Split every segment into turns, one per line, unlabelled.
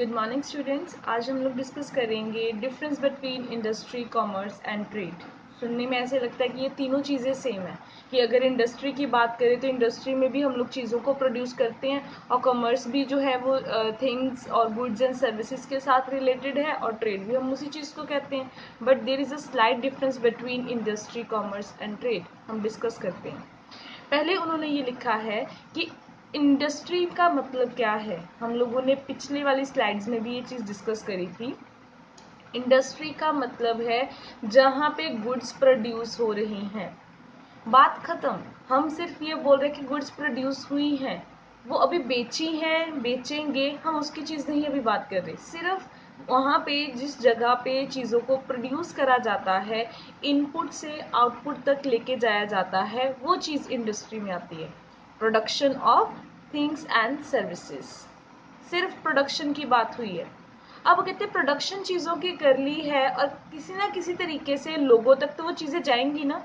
Good morning students. आज हम लोग डिस्कस करेंगे difference between industry, commerce and trade. सुनने में ऐसे लगता है कि ये तीनों चीज़ें सेम है, कि अगर इंडस्ट्री की बात करें तो इंडस्ट्री में भी हम लोग चीज़ों को प्रोड्यूस करते हैं, और कॉमर्स भी जो है वो थिंग्स और गुड्स एंड सर्विसेज के साथ रिलेटेड है, और ट्रेड भी हम उसी चीज़ को कहते हैं। But there is a slight difference between industry, commerce and trade. हम डिस्कस करते हैं। पहले उन्होंने ये लिखा है कि इंडस्ट्री का मतलब क्या है। हम लोगों ने पिछले वाली स्लाइड्स में भी ये चीज़ डिस्कस करी थी। इंडस्ट्री का मतलब है जहाँ पे गुड्स प्रोड्यूस हो रही हैं, बात खत्म। हम सिर्फ ये बोल रहे हैं कि गुड्स प्रोड्यूस हुई हैं, वो अभी बेची हैं, बेचेंगे, हम उसकी चीज़ नहीं अभी बात कर रहे। सिर्फ वहाँ पे जिस जगह पे चीज़ों को प्रोड्यूस करा जाता है, इनपुट से आउटपुट तक लेके जाया जाता है, वो चीज़ इंडस्ट्री में आती है। Production of things and services, सिर्फ प्रोडक्शन की बात हुई है। अब कहते हैं प्रोडक्शन चीज़ों की कर ली है और किसी ना किसी तरीके से लोगों तक तो वो चीज़ें जाएंगी ना,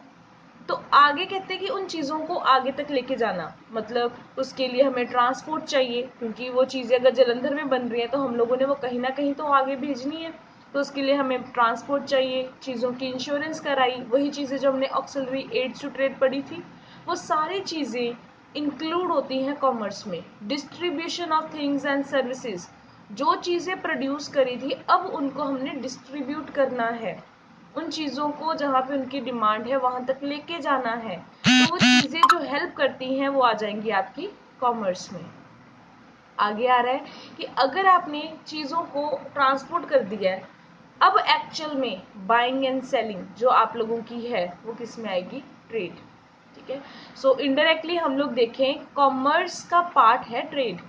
तो आगे कहते हैं कि उन चीज़ों को आगे तक लेके जाना, मतलब उसके लिए हमें ट्रांसपोर्ट चाहिए, क्योंकि वो चीज़ें अगर जलंधर में बन रही है तो हम लोगों ने वो कहीं ना कहीं तो आगे भेजनी है, तो उसके लिए हमें ट्रांसपोर्ट चाहिए। चीज़ों की इंश्योरेंस कराई, वही चीज़ें जो हमने ऑक्सिलरी एड्स टू ट्रेड पढ़ी थी, वो सारी चीज़ें इंक्लूड होती हैं कॉमर्स में। Distribution of things and services, जो चीज़ें प्रोड्यूस करी थी अब उनको हमने डिस्ट्रीब्यूट करना है, उन चीज़ों को जहाँ पे उनकी डिमांड है वहाँ तक लेके जाना है। तो वो चीज़ें जो हेल्प करती हैं वो आ जाएंगी आपकी कॉमर्स में। आगे आ रहा है कि अगर आपने चीज़ों को ट्रांसपोर्ट कर दिया है, अब एक्चुअल में बाइंग एंड सेलिंग जो आप लोगों की है वो किस में आएगी? ट्रेड। ठीक है। सो इनडायरेक्टली हम लोग देखें, कॉमर्स का पार्ट है ट्रेड।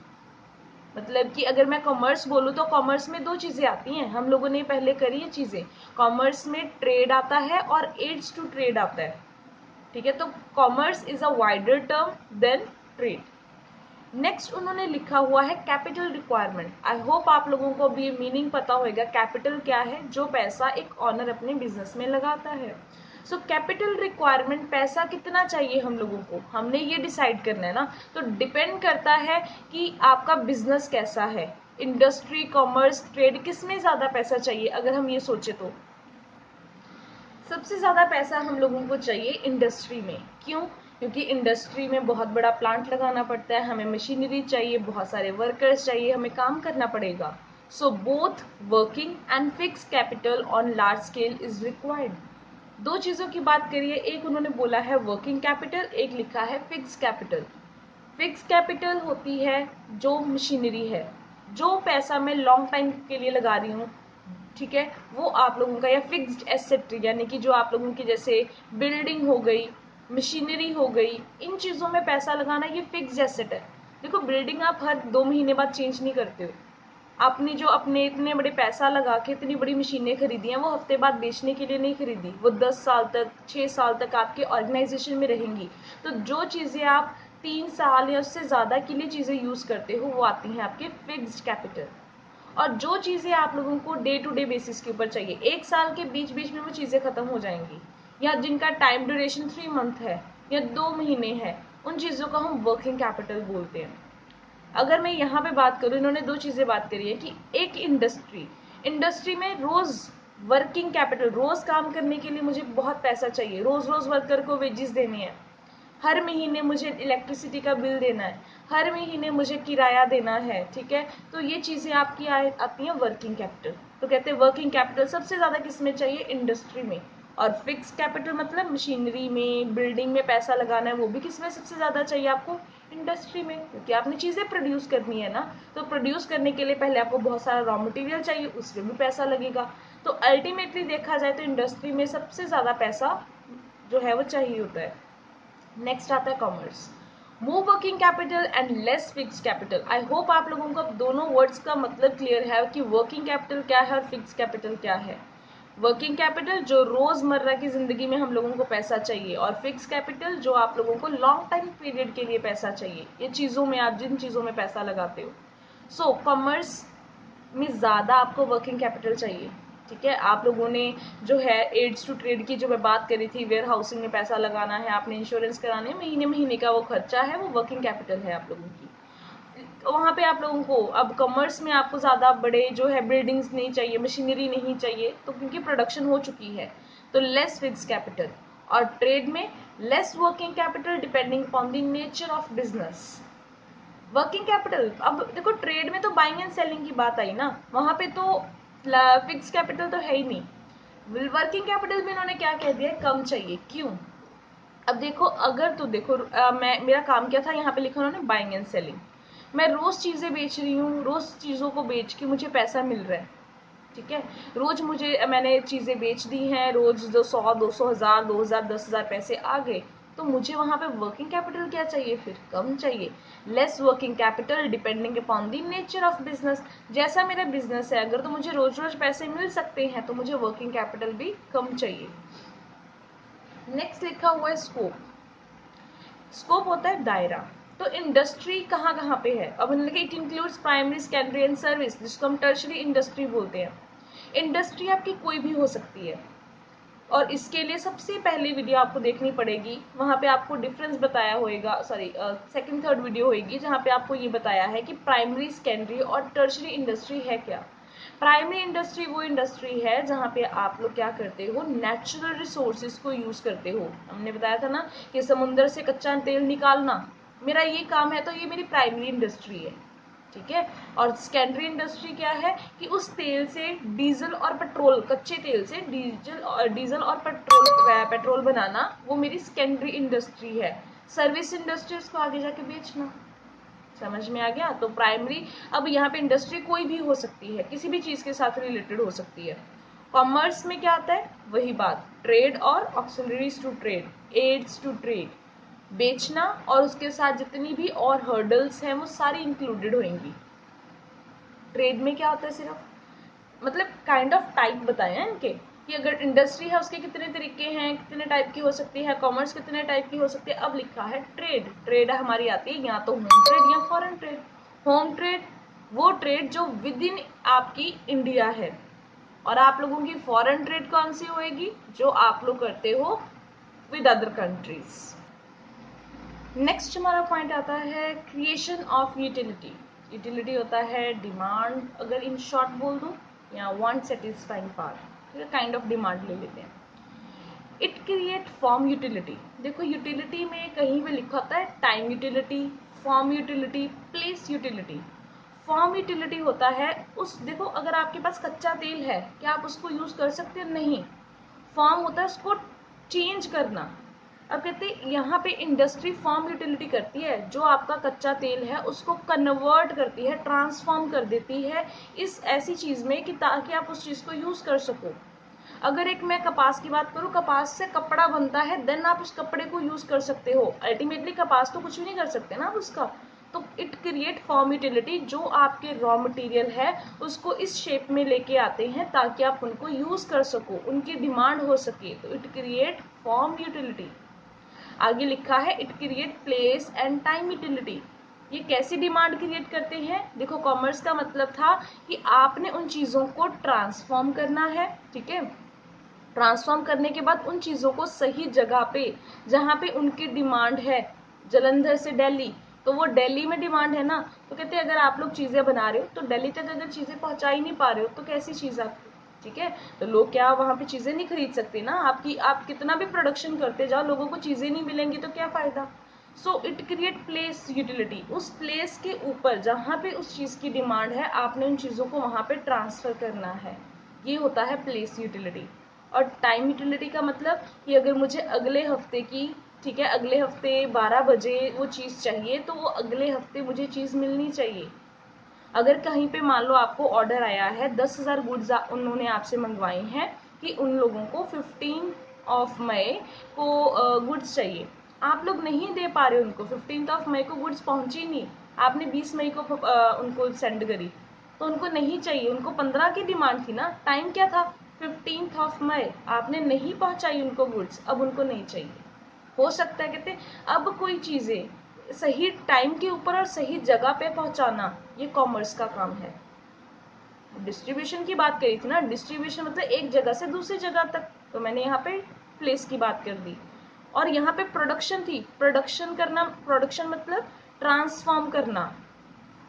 मतलब कि अगर मैं कॉमर्स बोलूँ तो कॉमर्स में दो चीज़ें आती हैं, हम लोगों ने पहले करी ये चीज़ें। कॉमर्स में ट्रेड आता है और एड्स टू ट्रेड आता है। ठीक है, तो commerce is a wider term than trade. Next उन्होंने लिखा हुआ है कैपिटल रिक्वायरमेंट। आई होप आप लोगों को भी ये मीनिंग पता होगा। कैपिटल क्या है? जो पैसा एक ऑनर अपने बिजनेस में लगाता है। सो कैपिटल रिक्वायरमेंट, पैसा कितना चाहिए हम लोगों को, हमने ये डिसाइड करना है ना। तो डिपेंड करता है कि आपका बिजनेस कैसा है। इंडस्ट्री, कॉमर्स, ट्रेड, किस में ज़्यादा पैसा चाहिए? अगर हम ये सोचे तो सबसे ज़्यादा पैसा हम लोगों को चाहिए इंडस्ट्री में। क्यों? क्योंकि इंडस्ट्री में बहुत बड़ा प्लांट लगाना पड़ता है, हमें मशीनरी चाहिए, बहुत सारे वर्कर्स चाहिए, हमें काम करना पड़ेगा। So both working and fix capital on large scale is required. दो चीज़ों की बात करिए, एक उन्होंने बोला है वर्किंग कैपिटल, एक लिखा है फिक्स कैपिटल। फिक्स कैपिटल होती है जो मशीनरी है, जो पैसा मैं लॉन्ग टाइम के लिए लगा रही हूँ, ठीक है, वो आप लोगों का, या फिक्स्ड एसेट यानी कि जो आप लोगों की जैसे बिल्डिंग हो गई, मशीनरी हो गई, इन चीज़ों में पैसा लगाना ये फिक्स्ड एसेट है। देखो, बिल्डिंग आप हर 2 महीने बाद चेंज नहीं करते हो। आपने जो अपने इतने बड़े पैसा लगा के इतनी बड़ी मशीनें खरीदी हैं, वो हफ्ते बाद बेचने के लिए नहीं खरीदी, वो 10 साल तक, 6 साल तक आपके ऑर्गेनाइजेशन में रहेंगी। तो जो चीज़ें आप 3 साल या उससे ज़्यादा के लिए चीज़ें यूज़ करते हो वो आती हैं आपके फिक्स्ड कैपिटल। और जो चीज़ें आप लोगों को डे टू डे बेसिस के ऊपर चाहिए, 1 साल के बीच बीच में वो चीज़ें ख़त्म हो जाएंगी, या जिनका टाइम ड्यूरेशन 3 मंथ है या 2 महीने है, उन चीज़ों को हम वर्किंग कैपिटल बोलते हैं। अगर मैं यहाँ पे बात करूँ, इन्होंने दो चीज़ें बात करी है कि एक इंडस्ट्री में रोज़ वर्किंग कैपिटल, रोज़ काम करने के लिए मुझे बहुत पैसा चाहिए, रोज़ रोज़ वर्कर को वेजेस देने हैं, हर महीने मुझे इलेक्ट्रिसिटी का बिल देना है, हर महीने मुझे किराया देना है, ठीक है। तो ये चीज़ें आपकी आती हैं वर्किंग कैपिटल। तो कहते हैं वर्किंग कैपिटल सबसे ज़्यादा किस में चाहिए? इंडस्ट्री में। और फिक्स कैपिटल मतलब मशीनरी में, बिल्डिंग में पैसा लगाना है, वो भी किस में सबसे ज़्यादा चाहिए आपको? इंडस्ट्री में, क्योंकि आपने चीज़ें प्रोड्यूस करनी है ना। तो प्रोड्यूस करने के लिए पहले आपको बहुत सारा रॉ मटेरियल चाहिए, उसमें भी पैसा लगेगा। तो अल्टीमेटली देखा जाए तो इंडस्ट्री में सबसे ज़्यादा पैसा जो है वो चाहिए होता है। नेक्स्ट आता है commerce. More working capital and less fix capital. I hope आप लोगों को अब दोनों वर्ड्स का मतलब क्लियर है कि वर्किंग कैपिटल क्या है और फिक्स कैपिटल क्या है। वर्किंग कैपिटल जो रोजमर्रा की जिंदगी में हम लोगों को पैसा चाहिए, और फिक्स कैपिटल जो आप लोगों को लॉन्ग टाइम पीरियड के लिए पैसा चाहिए, ये चीजों में आप जिन चीजों में पैसा लगाते हो। सो कॉमर्स में ज़्यादा आपको वर्किंग कैपिटल चाहिए, ठीक है। आप लोगों ने जो है एड्स टू ट्रेड की जो मैं बात करी थी, वेयर हाउसिंग में पैसा लगाना है, आपने इंश्योरेंस कराने, महीने महीने का वो खर्चा है, वो वर्किंग कैपिटल है आप लोगों की। वहाँ पे आप लोगों को अब कॉमर्स में आपको ज़्यादा बड़े जो है बिल्डिंग्स नहीं चाहिए, मशीनरी नहीं चाहिए, तो क्योंकि प्रोडक्शन हो चुकी है तो लेस फिक्स कैपिटल। और ट्रेड में less working capital depending upon the nature of business. Working capital, अब देखो ट्रेड में तो बाइंग एंड सेलिंग की बात आई ना, वहां पे तो फिक्स कैपिटल तो है ही नहीं। वर्किंग कैपिटल में इन्होंने क्या कह दिया, कम चाहिए। क्यों? अब देखो, अगर तो देखो मैं मेरा काम क्या था, यहाँ पे लिखा उन्होंने बाइंग एंड सेलिंग। मैं रोज चीजें बेच रही हूँ, रोज चीजों को बेच के मुझे पैसा मिल रहा है, ठीक है। रोज मैंने चीजें बेच दी हैं, रोज जो 100, 200, 1000, 2000, 10,000 पैसे आ गए, तो मुझे वहां पे वर्किंग कैपिटल क्या चाहिए, फिर कम चाहिए। Less working capital depending upon the nature of business. जैसा मेरा बिजनेस है, अगर तो मुझे रोज रोज पैसे मिल सकते हैं तो मुझे वर्किंग कैपिटल भी कम चाहिए। नेक्स्ट लिखा हुआ है स्कोप। स्कोप होता है दायरा। तो इंडस्ट्री कहाँ कहाँ पे है, अब उन्होंने it includes primary, secondary and service, जिसको हम टर्शरी इंडस्ट्री बोलते हैं। इंडस्ट्री आपकी कोई भी हो सकती है, और इसके लिए सबसे पहली वीडियो आपको देखनी पड़ेगी, वहां पे आपको डिफरेंस बताया होगा, सॉरी सेकंड थर्ड वीडियो होगी जहां पे आपको ये बताया है कि प्राइमरी, सेकेंडरी और टर्शरी इंडस्ट्री है क्या। प्राइमरी इंडस्ट्री वो इंडस्ट्री है जहां पे आप लोग क्या करते हो, नेचुरल रिसोर्सेज को यूज करते हो। हमने बताया था ना कि समुद्र से कच्चा तेल निकालना मेरा ये काम है, तो ये मेरी प्राइमरी इंडस्ट्री है, ठीक है। और सेकेंडरी इंडस्ट्री क्या है कि उस तेल से डीजल और पेट्रोल, कच्चे तेल से डीजल और पेट्रोल बनाना, वो मेरी सेकेंडरी इंडस्ट्री है। सर्विस इंडस्ट्री उसको आगे जाके बेचना। समझ में आ गया? तो प्राइमरी, अब यहाँ पे इंडस्ट्री कोई भी हो सकती है, किसी भी चीज के साथ रिलेटेड हो सकती है। कॉमर्स में क्या आता है, वही बात, ट्रेड और auxiliaries to trade, aids to trade, बेचना, और उसके साथ जितनी भी और हर्डल्स हैं वो सारी इंक्लूडेड होंगी। ट्रेड में क्या होता है, सिर्फ मतलब काइंड ऑफ टाइप बताए हैं इनके, कि अगर इंडस्ट्री है उसके कितने तरीके हैं, कितने टाइप की हो सकती है, कॉमर्स कितने टाइप की हो सकती है। अब लिखा है ट्रेड। ट्रेड हमारी आती है या तो होम ट्रेड या फॉरेन ट्रेड। होम ट्रेड वो ट्रेड जो विद इन आपकी इंडिया है, और आप लोगों की फॉरेन ट्रेड कौन सी होएगी, जो आप लोग करते हो विद अदर कंट्रीज। नेक्स्ट हमारा पॉइंट आता है क्रिएशन ऑफ यूटिलिटी। यूटिलिटी होता है डिमांड, अगर इन शॉर्ट बोल दूं, या वांट सेटिस्फाइंग पार्ट, ठीक है, काइंड ऑफ डिमांड ले लेते हैं। It create form utility. देखो यूटिलिटी में कहीं पे लिखा होता है time utility, form utility, place utility. Form utility होता है उस, देखो अगर आपके पास कच्चा तेल है, क्या आप उसको यूज कर सकते हैं? नहीं। फॉर्म होता है उसको चेंज करना। अब कहते हैं यहाँ पे इंडस्ट्री फॉर्म यूटिलिटी करती है, जो आपका कच्चा तेल है उसको कन्वर्ट करती है, ट्रांसफॉर्म कर देती है इस ऐसी चीज में कि ताकि आप उस चीज को यूज कर सको। अगर एक मैं कपास की बात करूँ, कपास से कपड़ा बनता है, देन आप उस कपड़े को यूज कर सकते हो। अल्टीमेटली कपास तो कुछ भी नहीं कर सकते ना आप उसका। तो इट क्रिएट फॉर्म यूटिलिटी, जो आपके रॉ मटेरियल है उसको इस शेप में लेके आते हैं ताकि आप उनको यूज कर सको, उनकी डिमांड हो सके। तो इट क्रिएट फॉर्म यूटिलिटी। आगे लिखा है it create place and time utility. ये कैसी डिमांड क्रिएट करते हैं? देखो कॉमर्स का मतलब था कि आपने उन चीजों को ट्रांसफॉर्म करना है, ठीक है। ट्रांसफॉर्म करने के बाद उन चीजों को सही जगह पे, जहां पे उनकी डिमांड है, जलंधर से दिल्ली, तो वो दिल्ली में डिमांड है ना, तो कहते हैं अगर आप लोग चीजें बना रहे हो तो दिल्ली तक अगर चीजें पहुंचा ही नहीं पा रहे हो तो कैसी चीज आपकी, ठीक है। तो लोग क्या वहां पे चीजें नहीं खरीद सकते ना आपकी, आप कितना भी प्रोडक्शन करते जाओ, लोगों को चीजें नहीं मिलेंगी तो क्या फायदा। So it create place utility. उस प्लेस के ऊपर जहां पे उस चीज की डिमांड है, आपने उन चीजों को वहां पे ट्रांसफर करना है, ये होता है प्लेस यूटिलिटी। और टाइम यूटिलिटी का मतलब कि अगर मुझे अगले हफ्ते की, ठीक है, अगले हफ्ते 12 बजे वो चीज़ चाहिए, तो वो अगले हफ्ते मुझे चीज़ मिलनी चाहिए। अगर कहीं पे मान लो आपको ऑर्डर आया है 10,000 गुड्स उन्होंने आपसे मंगवाए हैं कि उन लोगों को 15 ऑफ मई को गुड्स चाहिए, आप लोग नहीं दे पा रहे उनको, 15 ऑफ मई को गुड्स पहुंची नहीं, आपने 20 मई को उनको सेंड करी, तो उनको नहीं चाहिए, उनको 15 की डिमांड थी ना, टाइम क्या था 15 ऑफ मई, आपने नहीं पहुंचाई उनको गुड्स, अब उनको नहीं चाहिए। हो सकता है कहते अब कोई चीजें सही टाइम के ऊपर और सही जगह पे पहुंचाना, ये कॉमर्स का काम है। डिस्ट्रीब्यूशन की बात करी थी ना, डिस्ट्रीब्यूशन मतलब एक जगह से दूसरी जगह तक, तो मैंने यहाँ पे प्लेस की बात कर दी। और यहाँ पे प्रोडक्शन थी, प्रोडक्शन करना, प्रोडक्शन मतलब ट्रांसफॉर्म करना,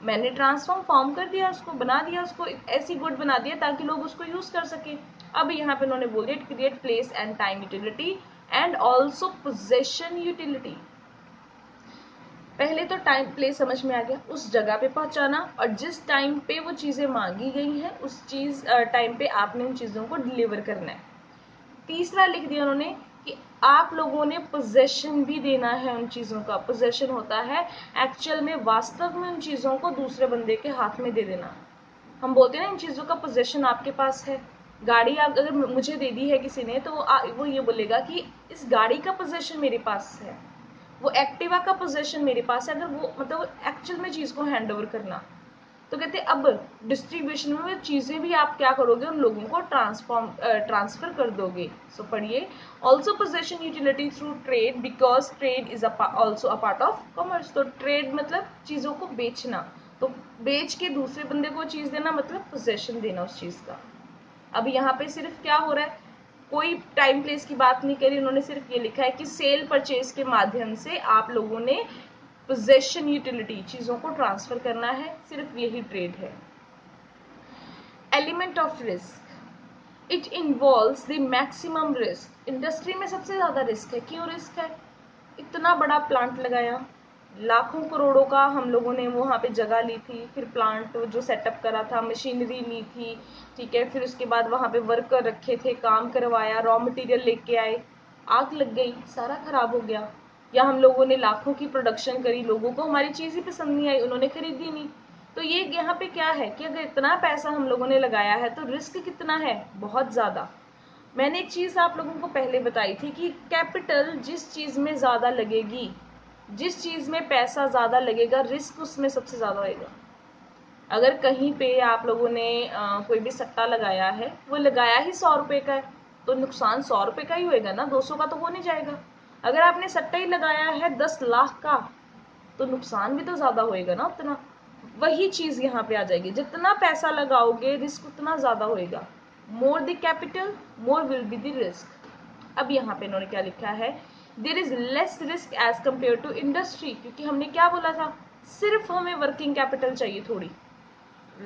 मैंने ट्रांसफॉर्म फॉर्म कर दिया, उसको बना दिया, उसको ऐसी गुड बना दिया ताकि लोग उसको यूज कर सके। अब यहाँ पे उन्होंने बोल दिया create place and time utility and also possession utility. पहले तो टाइम प्लेस समझ में आ गया, उस जगह पे पहुंचाना, और जिस टाइम पे वो चीजें मांगी गई हैं उस चीज टाइम पे आपने उन चीजों को डिलीवर करना है। तीसरा लिख दिया उन्होंने कि आप लोगों ने पोजेशन भी देना है उन चीजों का। पोजेशन होता है एक्चुअल में, वास्तव में उन चीजों को दूसरे बंदे के हाथ में दे देना। हम बोलते हैं ना इन चीजों का पोजेशन आपके पास है। गाड़ी अगर मुझे दे दी है किसी ने तो वो ये बोलेगा कि इस गाड़ी का पोजेशन मेरे पास है, वो एक्टिवा का पोजेशन मेरे पास है। अगर वो मतलब एक्चुअल में चीज को हैंड ओवर करना, तो कहते हैं अब डिस्ट्रीब्यूशन में चीजें भी आप क्या करोगे, उन लोगों को ट्रांसफर कर दोगे। सो पढ़िए, also possession utility through trade because trade is also a part of commerce. तो ट्रेड मतलब चीजों को बेचना, तो बेच के दूसरे बंदे को चीज देना मतलब पोजेशन देना उस चीज का। अब यहाँ पे सिर्फ क्या हो रहा है, कोई टाइम प्लेस की बात नहीं करी, उन्होंने सिर्फ ये लिखा है कि सेल परचेज के माध्यम से आप लोगों ने पोजेशन यूटिलिटी चीजों को ट्रांसफर करना है, सिर्फ यही ट्रेड है। Element of risk, it involves the maximum risk. Industry में सबसे ज्यादा रिस्क है। क्यों रिस्क है? इतना बड़ा प्लांट लगाया, लाखों करोड़ों का हम लोगों ने वहां पे जगह ली थी, फिर प्लांट जो सेटअप करा था, मशीनरी ली थी, ठीक है, फिर उसके बाद वहां पे वर्कर रखे थे, काम करवाया, रॉ मटेरियल लेके आए, आग लग गई, सारा खराब हो गया। या हम लोगों ने लाखों की प्रोडक्शन करी, लोगों को हमारी चीज ही पसंद नहीं आई, उन्होंने खरीदी नहीं। तो ये यहाँ पे क्या है कि अगर इतना पैसा हम लोगों ने लगाया है तो रिस्क कितना है, बहुत ज्यादा। मैंने एक चीज आप लोगों को पहले बताई थी कि कैपिटल जिस चीज में ज्यादा लगेगी, जिस चीज में पैसा ज्यादा लगेगा, रिस्क उसमें सबसे ज्यादा होगा। अगर कहीं पे आप लोगों ने कोई भी सट्टा लगाया है, वो लगाया ही 100 रुपए का है, तो नुकसान 100 रुपए का ही होगा ना, 200 का तो हो नहीं जाएगा। अगर आपने सट्टा ही लगाया है 10 लाख का, तो नुकसान भी तो ज्यादा होएगा ना उतना। वही चीज यहाँ पे आ जाएगी, जितना पैसा लगाओगे रिस्क उतना ज्यादा होएगा। More the capital more will be the risk. अब यहाँ पे इन्होंने क्या लिखा है, there is less risk as compare to industry, क्योंकि हमने क्या बोला था, सिर्फ हमें वर्किंग कैपिटल चाहिए थोड़ी,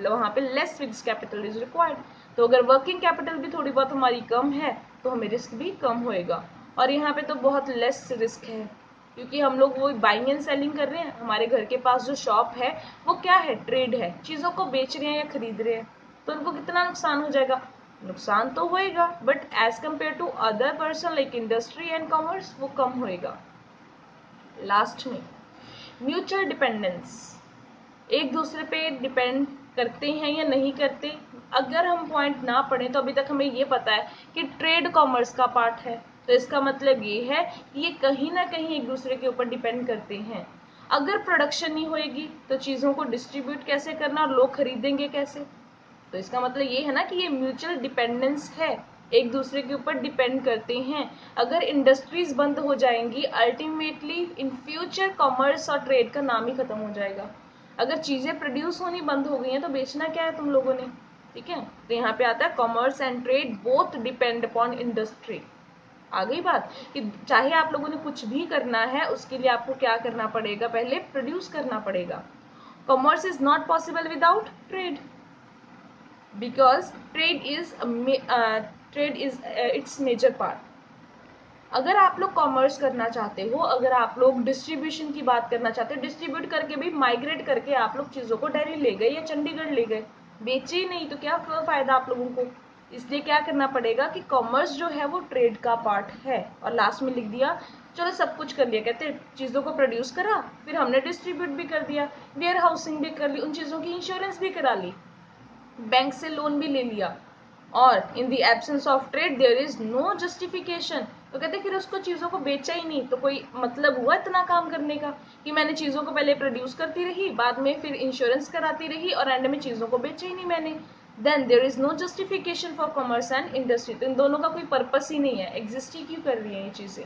वहां पे less fix capital is required. तो अगर वर्किंग कैपिटल भी थोड़ी बहुत हमारी कम है तो हमें रिस्क भी कम होएगा। और यहाँ पे तो बहुत लेस रिस्क है, क्योंकि हम लोग वो बाइंग एंड सेलिंग कर रहे हैं, हमारे घर के पास जो शॉप है वो क्या है, ट्रेड है, चीजों को बेच रहे हैं या खरीद रहे हैं। तो उनको कितना नुकसान हो जाएगा, नुकसान तो होएगा, but as compare to other person like industry and commerce वो कम होएगा। लास्ट में म्यूचुअल डिपेंडेंस, एक दूसरे पे डिपेंड करते हैं या नहीं करते। अगर हम पॉइंट ना पढ़े तो अभी तक हमें ये पता है कि ट्रेड कॉमर्स का पार्ट है, तो इसका मतलब ये है कि ये कहीं ना कहीं एक दूसरे के ऊपर डिपेंड करते हैं। अगर प्रोडक्शन नहीं होएगी तो चीजों को डिस्ट्रीब्यूट कैसे करना और लोग खरीदेंगे कैसे, तो इसका मतलब ये है ना कि ये म्यूचुअल डिपेंडेंस है, एक दूसरे के ऊपर डिपेंड करते हैं। अगर इंडस्ट्रीज बंद हो जाएंगी, अल्टीमेटली इन फ्यूचर कॉमर्स और ट्रेड का नाम ही खत्म हो जाएगा। अगर चीजें प्रोड्यूस होनी बंद हो गई हैं तो बेचना क्या है तुम लोगों ने, ठीक है। तो यहाँ पे आता है commerce and trade both depend upon industry. आ गई बात कि चाहे आप लोगों ने कुछ भी करना है, उसके लिए आपको क्या करना पड़ेगा, पहले प्रोड्यूस करना पड़ेगा। Commerce is not possible without trade, because trade is its major part. अगर आप लोग कॉमर्स करना चाहते हो, अगर आप लोग डिस्ट्रीब्यूशन की बात करना चाहते हो, डिस्ट्रीब्यूट करके भी माइग्रेट करके आप लोग चीजों को दिल्ली ले गए या चंडीगढ़ ले गए, बेचे ही नहीं, तो क्या फायदा आप लोगों को। इसलिए क्या करना पड़ेगा कि कॉमर्स जो है वो ट्रेड का पार्ट है। और लास्ट में लिख दिया चलो सब कुछ कर लिया, कहते चीजों को प्रोड्यूस करा, फिर हमने डिस्ट्रीब्यूट भी कर दिया, वेयर हाउसिंग भी कर ली, उन चीजों की इंश्योरेंस भी करा ली, बैंक से लोन भी ले लिया, और in the absence of trade there is no justification. तो कहते फिर उसको चीजों को बेचा ही नहीं, तो कोई मतलब हुआ इतना काम करने का कि मैंने चीजों को पहले प्रोड्यूस करती रही, बाद में फिर इंश्योरेंस कराती रही और एंड में चीजों को बेचा ही नहीं मैंने। Then there is no justification for commerce and industry. तो इन दोनों का कोई पर्पस ही नहीं है, एग्जिस्ट ही क्यों कर रही है ये चीजें,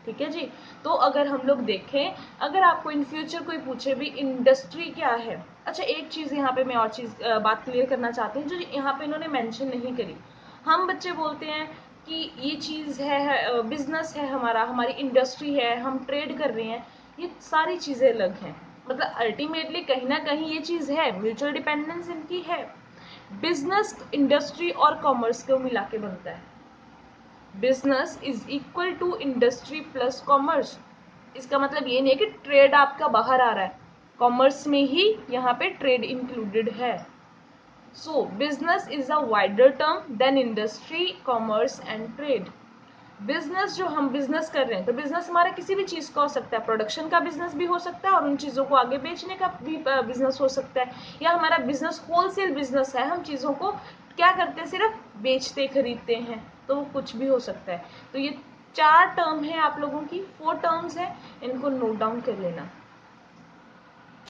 ठीक है जी। तो अगर हम लोग देखें, अगर आपको इन फ्यूचर कोई पूछे भी इंडस्ट्री क्या है, अच्छा एक चीज यहाँ पे मैं और चीज बात क्लियर करना चाहती हूँ जो यहाँ पे इन्होंने मेंशन नहीं करी। हम बच्चे बोलते हैं कि ये चीज है, बिजनेस है हमारा, हमारी इंडस्ट्री है, हम ट्रेड कर रहे हैं, ये सारी चीजें अलग हैं। मतलब अल्टीमेटली कहीं ना कहीं ये चीज है, म्यूचुअल डिपेंडेंस इनकी है। बिजनेस इंडस्ट्री और कॉमर्स को मिला के बनता है। Business is equal to industry plus commerce. इसका मतलब ये नहीं है कि ट्रेड आपका बाहर आ रहा है, कॉमर्स में ही यहाँ पे ट्रेड इंक्लूडेड है। So business is a wider term than industry, commerce and trade. Business जो हम बिजनेस कर रहे हैं, तो बिजनेस हमारा किसी भी चीज का हो सकता है, प्रोडक्शन का बिजनेस भी हो सकता है और उन चीजों को आगे बेचने का भी बिजनेस हो सकता है, या हमारा बिजनेस होलसेल बिजनेस है, हम चीजों को क्या करते हैं, सिर्फ बेचते खरीदते हैं, तो वो कुछ भी हो सकता है। तो ये 4 टर्म है आप लोगों की, 4 टर्म्स है, इनको नोट डाउन कर लेना।